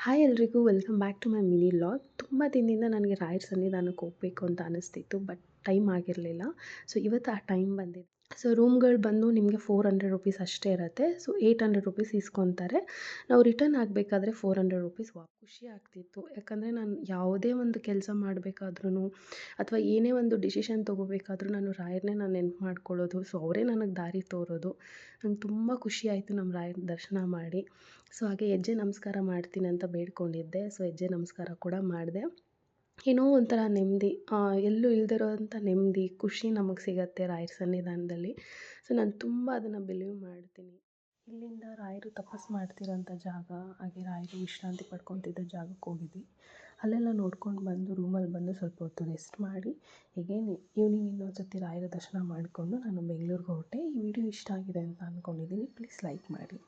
Hi ಎಲ್ರಿಗೂ welcome back to my mini vlog. ತುಂಬ ದಿನದಿಂದ ನನಗೆ ರಾಯರ ಸನ್ನಿಧಾನಕ್ಕೆ ಹೋಗಬೇಕು ಅಂತ ಅನಿಸ್ತಿತ್ತು, ಬಟ್ ಟೈಮ್ ಆಗಿರಲಿಲ್ಲ. ಸೊ ಇವತ್ತು ಆ ಟೈಮ್ ಬಂದಿದೆ. ಸೊ ರೂಮ್ಗಳು ಬಂದು ನಿಮಗೆ 400 ರುಪೀಸ್ ಅಷ್ಟೇ ಇರುತ್ತೆ. ಸೊ 800 ರುಪೀಸ್ ಇಸ್ಕೊತಾರೆ. ನಾವು ರಿಟರ್ನ್ ಆಗಬೇಕಾದ್ರೆ 400 ರುಪೀಸ್ ಖುಷಿ ಆಗ್ತಿತ್ತು. ಯಾಕಂದರೆ ನಾನು ಯಾವುದೇ ಒಂದು ಕೆಲಸ ಮಾಡಬೇಕಾದ್ರೂ ಅಥವಾ ಏನೇ ಒಂದು ಡಿಸಿಷನ್ ತೊಗೋಬೇಕಾದ್ರೂ ನಾನು ರಾಯರನ್ನೇ ನೆನಪು ಮಾಡ್ಕೊಳ್ಳೋದು. ಸೊ ಅವರೇ ನನಗೆ ದಾರಿ ತೋರೋದು. ನಂಗೆ ತುಂಬ ಖುಷಿ ಆಯಿತು ನಮ್ಮ ರಾಯರ ದರ್ಶನ ಮಾಡಿ. ಸೊ ಹಾಗೆ ಹೆಜ್ಜೆ ನಮಸ್ಕಾರ ಮಾಡ್ತೀನಿ ಅಂತ ಬೇಡ್ಕೊಂಡಿದ್ದೆ. ಸೊ ಹೆಜ್ಜೆ ನಮಸ್ಕಾರ ಕೂಡ ಮಾಡಿದೆ. ಏನೋ ಒಂಥರ ನೆಮ್ಮದಿ, ಎಲ್ಲೂ ಇಲ್ದಿರೋಂಥ ನೆಮ್ಮದಿ, ಖುಷಿ ನಮಗೆ ಸಿಗುತ್ತೆ ರಾಯರ ಸನ್ನಿಧಾನದಲ್ಲಿ. ಸೊ ನಾನು ತುಂಬ ಅದನ್ನು ಬಿಲೀವ್ ಮಾಡ್ತೀನಿ. ಇಲ್ಲಿಂದ ರಾಯರು ತಪಸ್ಸು ಮಾಡ್ತಿರೋಂಥ ಜಾಗ, ಹಾಗೆ ರಾಯರು ವಿಶ್ರಾಂತಿ ಪಡ್ಕೊತಿದ್ದ ಜಾಗಕ್ಕೆ ಹೋಗಿದ್ವಿ. ಅಲ್ಲೆಲ್ಲ ನೋಡ್ಕೊಂಡು ಬಂದು ರೂಮಲ್ಲಿ ಬಂದು ಸ್ವಲ್ಪ ಹೊತ್ತು ರೆಸ್ಟ್ ಮಾಡಿ ಎಗೇನ್ ಈವ್ನಿಂಗ್ ಇನ್ನೊಂದು ಸರ್ತಿ ರಾಯರ ದರ್ಶನ ಮಾಡಿಕೊಂಡು ನಾನು ಬೆಂಗ್ಳೂರಿಗೆ ಹೊರಟೆ. ಈ ವಿಡಿಯೋ ಇಷ್ಟ ಆಗಿದೆ ಅಂತ ಅಂದ್ಕೊಂಡಿದ್ದೀನಿ. ಪ್ಲೀಸ್ ಲೈಕ್ ಮಾಡಿ.